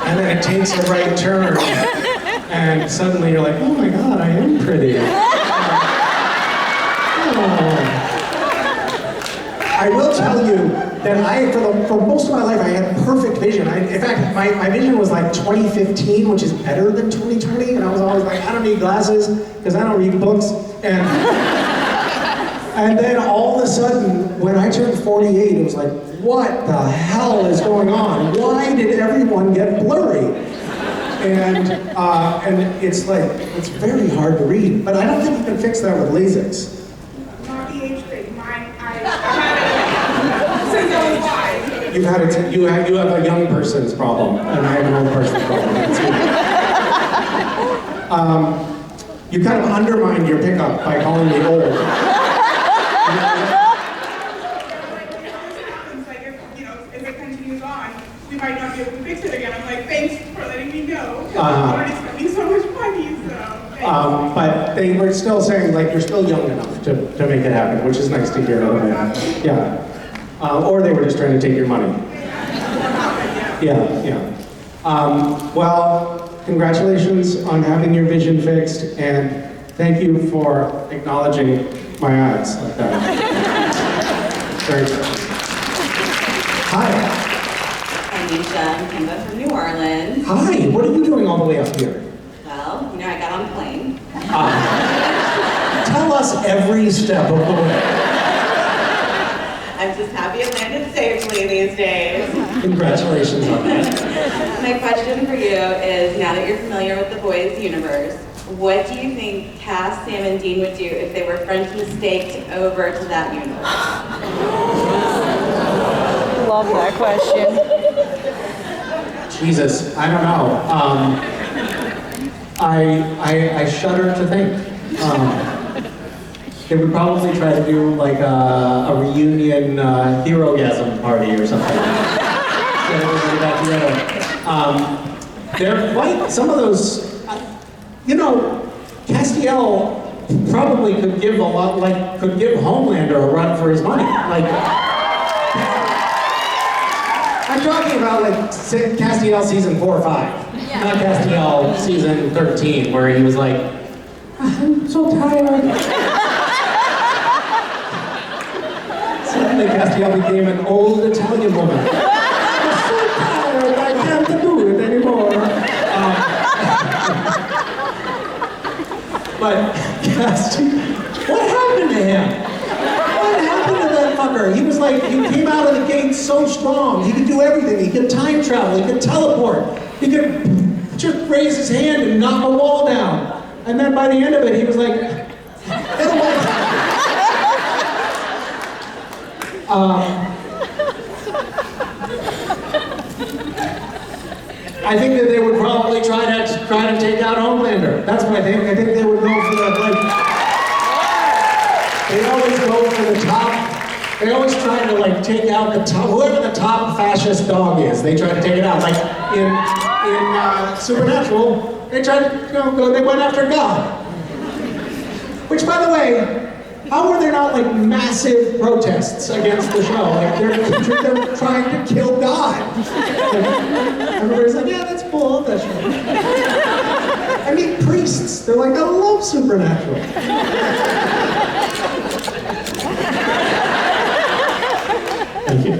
And then it takes a right turn. and suddenly you're like, oh my God, I am pretty. I will tell you that for most of my life, I had perfect vision. In fact, my vision was like 2015, which is better than 2020, and I was always like, I don't need glasses, because I don't read books, and then all of a sudden, when I turned 48, it was like, what the hell is going on? Why did everyone get blurry? And it's like, it's very hard to read, but I don't think you can fix that with LASIK. Not the age thing. Mine, I had it since I was 5. You have a young person's problem, and I have an old person's problem. You kind of undermined your pickup by calling me old. If it continues on, we might not be able to fix it again. I'm like, thanks for letting me know. I'm already spending so much money, so thanks. But they were still saying, like, you're still young enough to make it happen, which is nice to hear. Yeah. Or they were just trying to take your money. Yeah. Well, congratulations on having your vision fixed, and thank you for acknowledging my eyes like that. Very good. Hi. I'm Misha. I'm Kimba from New Orleans. Hi. What are you doing all the way up here? Well, I got on a plane. Tell us every step of the way. I'm just happy it landed safely these days. Congratulations on that. My question for you is, now that you're familiar with the boys' universe, what do you think Cass, Sam, and Dean would do if they were French mistaked over to that universe? Love that question. Jesus, I don't know. I shudder to think. They would probably try to do like a reunion hero-gasm party or something. Get everybody back together. They're quite, some of those, Castiel probably could give Homelander a run for his money. I'm talking about Castiel season 4 or 5, not Castiel season 13, where he was like, I'm so tired. Suddenly Castiel became an old Italian woman. I'm so tired, I can't do it anymore. But Castiel, what happened to him? What happened to that fucker? He was like, he came out of the gate so strong. He could do everything. He could time travel. He could teleport. He could just raise his hand and knock a wall down. And then by the end of it, he was like, get away. I think that they would probably try to take out Homelander. That's what I think. I think they would go for the they always go for the top. They always try to take out the top, whoever the top fascist dog is. They try to take it out. Like in Supernatural, they tried to they went after God. Which, by the way, how were there not massive protests against the show? They're trying to kill God. Everybody's like, yeah, that's cool, I love that show. I mean, priests, they're like, I love Supernatural. Thank you.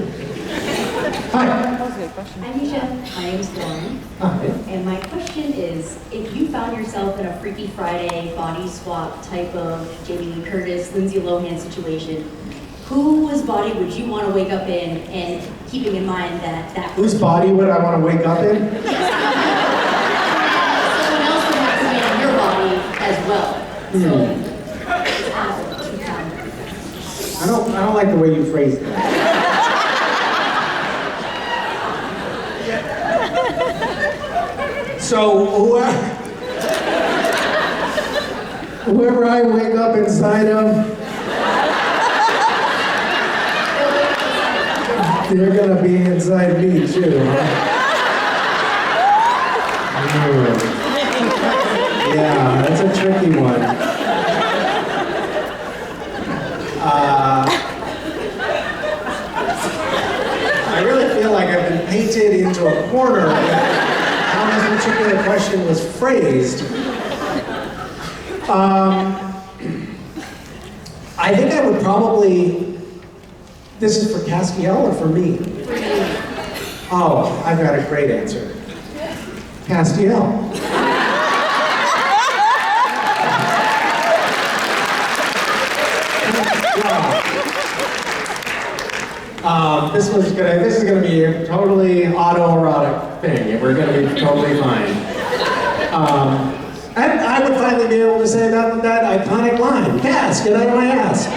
Hi. Hi, Misha. My name is Lauren. Hi. And my question is, if you found yourself in a Freaky Friday body swap type of Jamie Lee Curtis, Lindsay Lohan situation, whose body would you want to wake up in, and keeping in mind that Whose body would I want to wake up in? someone else would have to be in your body as well. I don't like the way you phrased that. So whoever I wake up inside of, they're gonna be inside me too, huh? Yeah, that's a tricky one. I really feel like I've been painted into a corner. How am I supposed particular question was phrased, I think I would probably, this is for Castiel or for me? Oh, I've got a great answer. Castiel. This is gonna be a totally autoerotic thing, and we're gonna be totally fine. And I would finally be able to say that iconic line, Cass, get out of my ass.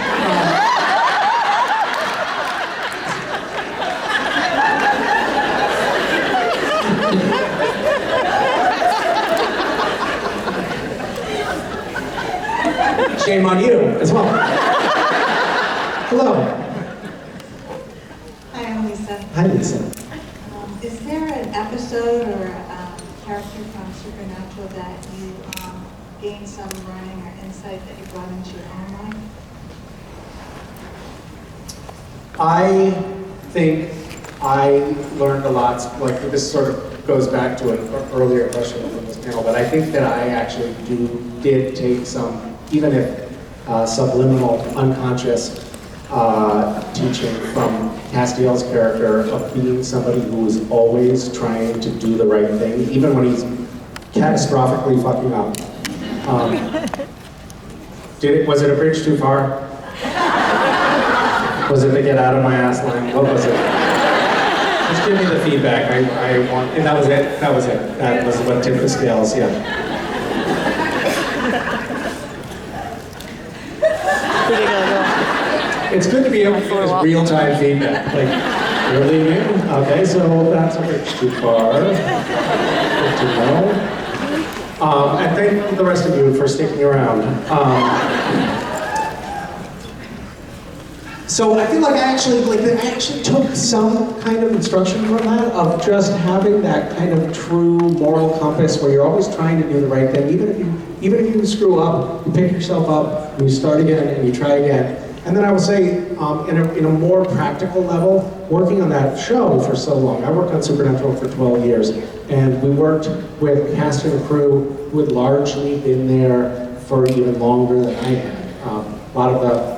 Shame on you as well. Hello. Hi, I'm Lisa. Hi, Lisa. Is there an episode or character from Supernatural that you gained some learning or insight that you brought into your own life? I think I learned a lot, like this sort of goes back to an earlier question from this panel, but I think that I actually did take some, even if subliminal, unconscious teaching from Castiel's character of being somebody who was always trying to do the right thing, even when he's catastrophically fucking up. Was it a bridge too far? Was it to get out of my ass line? What was it? Just give me the feedback. I want, and that was it. That was it. That was what tipped the scales. Yeah. It's good to be able to get this real-time feedback. Like, you're leaving? Okay, so that's a bridge too far. Good to know. And thank the rest of you for sticking around. So I feel like I actually took some kind of instruction from that, of just having that kind of true moral compass where you're always trying to do the right thing. Even if you screw up, you pick yourself up, and you start again, and you try again. And then I would say, in a more practical level, working on that show for so long. I worked on Supernatural for 12 years, and we worked with cast and crew who had largely been there for even longer than I had. A lot of the,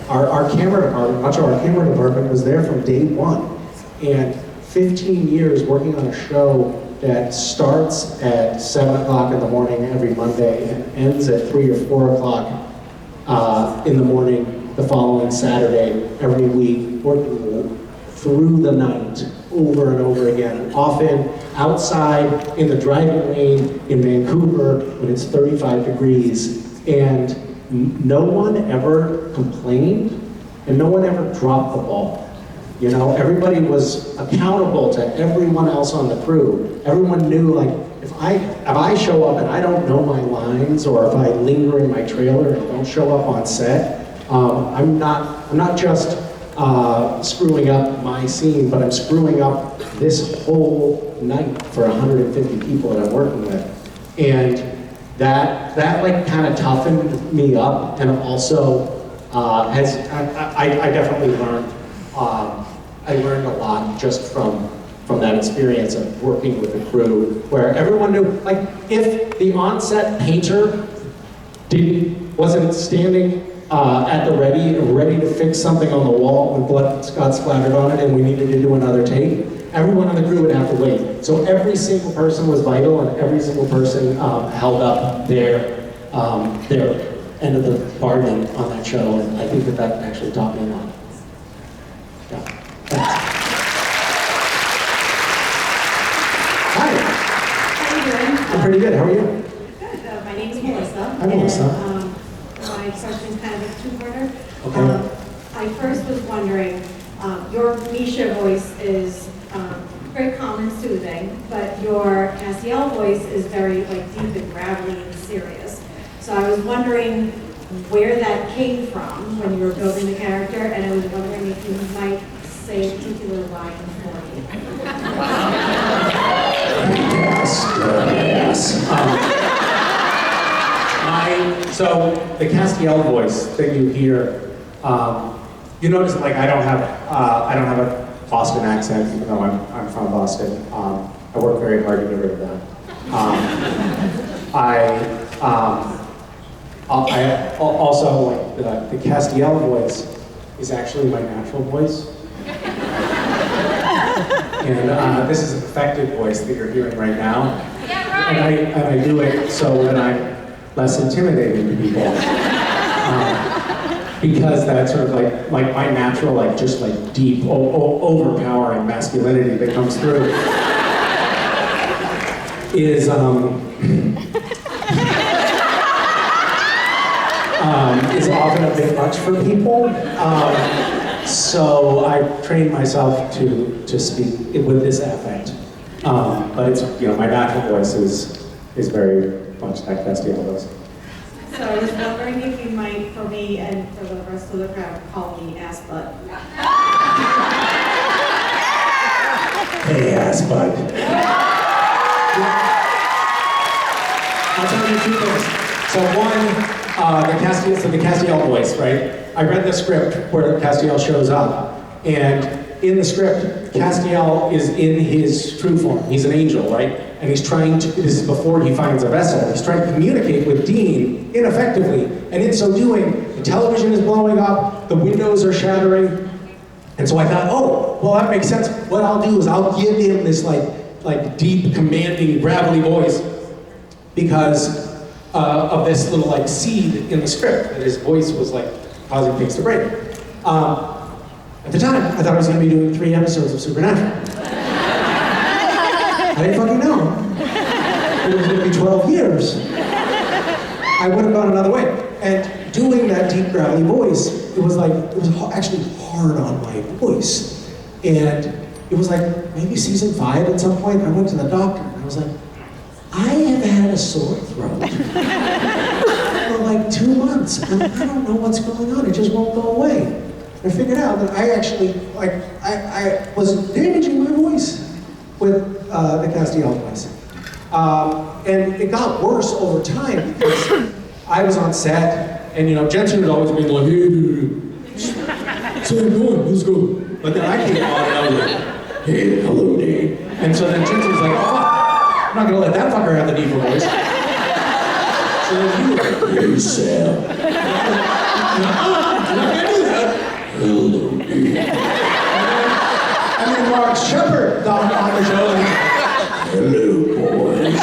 our camera department, much of our camera department was there from day one. And 15 years working on a show that starts at 7 o'clock in the morning every Monday and ends at 3 or 4 o'clock in the morning the following Saturday, every week, working through the night, over and over again, often outside in the driving rain in Vancouver when it's 35 degrees, and no one ever complained, and no one ever dropped the ball. You know, everybody was accountable to everyone else on the crew. Everyone knew, like, if I show up and I don't know my lines, or if I linger in my trailer and don't show up on set, I'm not just screwing up my scene, but I'm screwing up this whole night for 150 people that I'm working with. And that like kind of toughened me up, and also I definitely learned I learned a lot just from that experience of working with the crew, where everyone knew, like, if the on-set painter wasn't standing at the ready to fix something on the wall when blood got splattered on it and we needed to do another take, everyone on the crew would have to wait. So every single person was vital, and every single person held up their end of the bargain on that show, and I think that actually taught me a lot. Yeah. Thanks. Hi. How are you doing? I'm pretty good. How are you? Good. My name is Melissa. Hi, Melissa. And, my question is kind of a two-parter. Okay. I first was wondering, your Misha voice is very calm and soothing, but your Castiel voice is very deep and gravelly and serious. So I was wondering where that came from when you were building the character, and I was wondering if you might say a particular line for me. Yes. So the Castiel voice that you hear, you notice that, I don't have a Boston accent, even though I'm from Boston. I work very hard to get rid of that. I also like the Castiel voice is actually my natural voice. And this is an effective voice that you're hearing right now. Yeah, right. And I do it so that I'm less intimidating to people. Because that's sort of like my natural, like just like deep, overpowering masculinity that comes through is often a bit much for people. So I trained myself to speak with this affect. But it's, my natural voice is very much like Castiel voice. So I was wondering if you might, for me and for the rest of the crowd, call me ass butt. Hey, ass bud. I'll tell you two things. So one, the Castiel voice, right? I read the script where Castiel shows up, and in the script, Castiel is in his true form. He's an angel, right? And he's trying to, this is before he finds a vessel, he's trying to communicate with Dean ineffectively. And in so doing, the television is blowing up, the windows are shattering. And so I thought, oh, well that makes sense. What I'll do is I'll give him this like deep, commanding, gravelly voice because of this little like seed in the script that his voice was like causing things to break. At the time, I thought I was going to be doing 3 episodes of Supernatural. I didn't fucking know. It was going to be 12 years. I would have gone another way. And doing that deep, gravelly voice, it was actually hard on my voice. And it was like, maybe season 5 at some point, I went to the doctor and I was like, I have had a sore throat for like 2 months, and I don't know what's going on. It just won't go away. I figured out that I actually, I was damaging my voice with the Castiel voice. And it got worse over time because I was on set, and Jensen had always been like, hey, dude, so I'm going, let's go. But then I came on and I was like, hey, hello, Dave. And so then Jensen was like, oh, fuck, I'm not gonna let that fucker have the deeper voice. So then you were like, hey, Sam. I'm not gonna do that. Hello, Dave. And then Mark Shepard got on the show and hello, boys.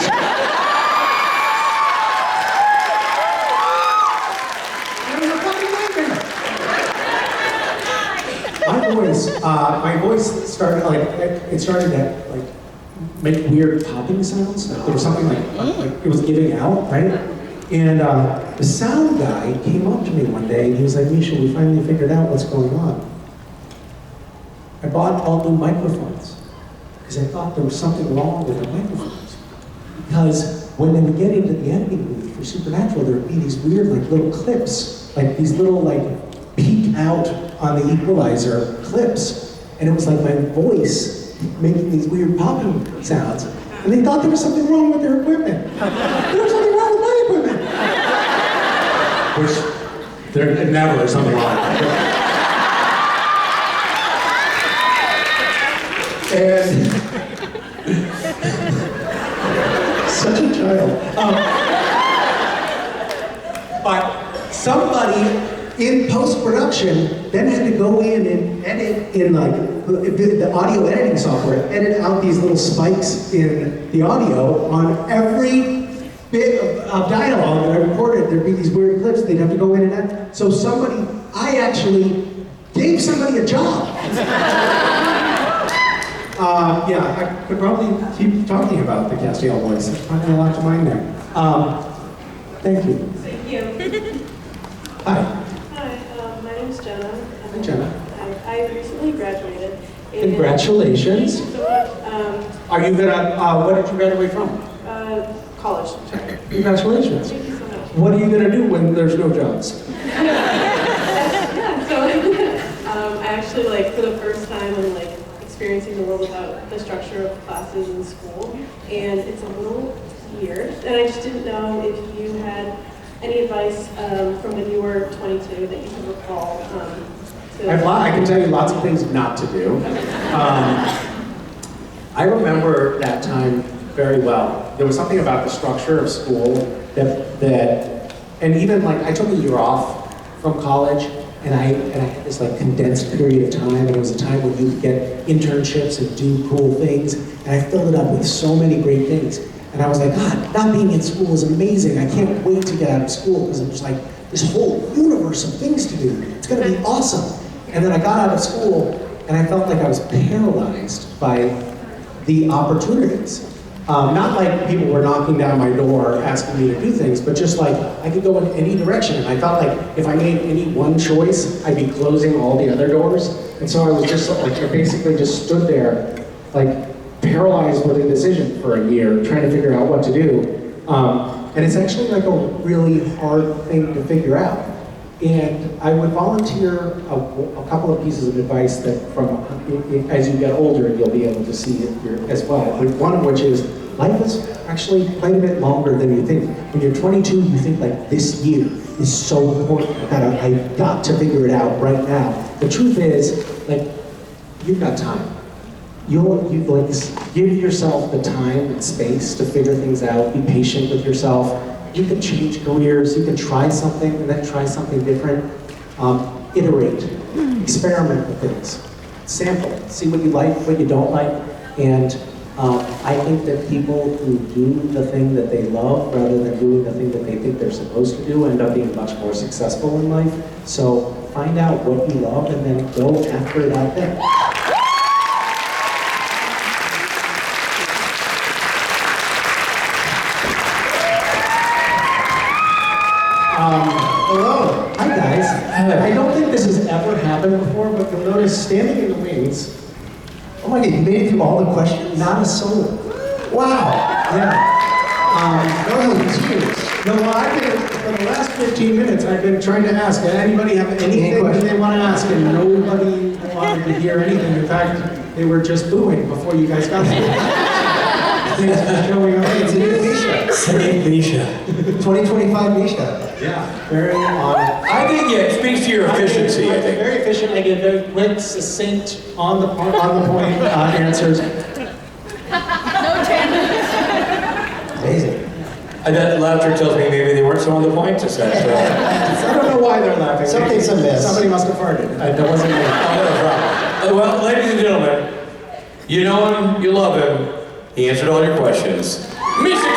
My voice started it started to make weird popping sounds. There was something like it was giving out, right? And the sound guy came up to me one day and he was like, Misha, we finally figured out what's going on. I bought all new microphones because I thought there was something wrong with the microphones. Because when they would get into the editing booth for Supernatural, there would be these weird little clips, like these little peek out on the equalizer clips. And it was like my voice making these weird popping sounds. And they thought there was something wrong with their equipment. There was something wrong with my equipment. Which, there never is something wrong. And such a child. But somebody in post-production then had to go in and edit in the audio editing software, edit out these little spikes in the audio on every bit of dialogue that I recorded. There'd be these weird clips, they'd have to go in and edit. So I actually gave somebody a job. Yeah, I could probably keep talking about the Castiel voice. There's probably a lot to mine there. Thank you. Thank you. Hi. Hi, my name is Jenna. Hi, Jenna. I recently graduated. Congratulations. Thank you so much. Are you gonna, what did you graduate from? College. Congratulations. Thank you so much. What are you gonna do when there's no jobs? Yeah, so I actually for the first time I'm experiencing the world without the structure of classes in school, and it's a little weird. And I just didn't know if you had any advice from when you were 22 that you can recall. I can tell you lots of things not to do. I remember that time very well. there was something about the structure of school and even like I took a year off from college, and I had this like condensed period of time, and it was a time when you could get internships and do cool things, and I filled it up with so many great things. And I was like, God, not being in school is amazing. I can't wait to get out of school because I'm just like, this whole universe of things to do. It's gonna be awesome. And then I got out of school, and I felt like I was paralyzed by the opportunities. Not like people were knocking down my door asking me to do things, but just like I could go in any direction. And I felt like if I made any one choice, I'd be closing all the other doors. And so I was just like, I basically just stood there, like paralyzed with a decision for a year, trying to figure out what to do. And it's actually like a really hard thing to figure out. And I would volunteer a couple of pieces of advice that as you get older, you'll be able to see it here as well. One of which is, life is actually quite a bit longer than you think. When you're 22, you think like this year is so important that I've got to figure it out right now. The truth is, like, you've got time. You like give yourself the time and space to figure things out, be patient with yourself. You can change careers, you can try something and then try something different. Iterate, experiment with things, sample, see what you like, what you don't like. And I think that people who do the thing that they love rather than doing the thing that they think they're supposed to do end up being much more successful in life. So find out what you love and then go after that thing. Hello. Hi, guys. I don't think this has ever happened before, but you'll notice standing in the wings. Oh my God, you made it through all the questions? Not a soul. Wow. Yeah. No, cheers. No, well, I've been, for the last 15 minutes, I've been trying to ask, did anybody have anything that they want to ask? And nobody wanted to hear anything. In fact, they were just booing before you guys got there. Thanks for showing up. It's a new Misha. Hey, Misha. 2025 Misha. Yeah. Very honored. I think it speaks to your efficiency, I think. Very efficient. I get very quick, succinct, on the point answers. No tangents. Amazing. And that laughter tells me maybe they weren't so on the point. Is that, I don't know why they're laughing. Something's amiss. Somebody must have farted. That wasn't me. Well, ladies and gentlemen, you know him, you love him. He answered all your questions. Misha,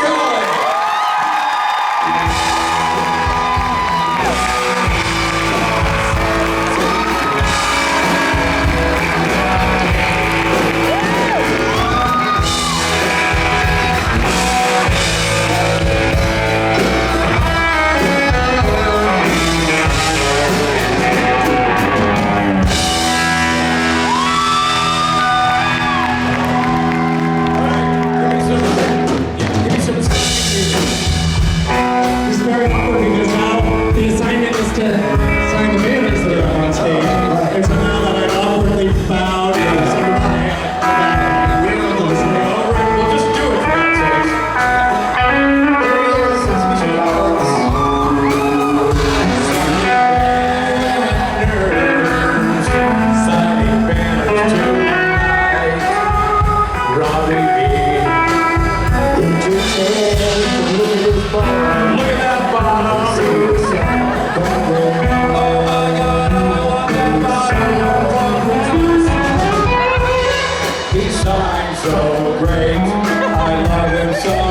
so great, I love him so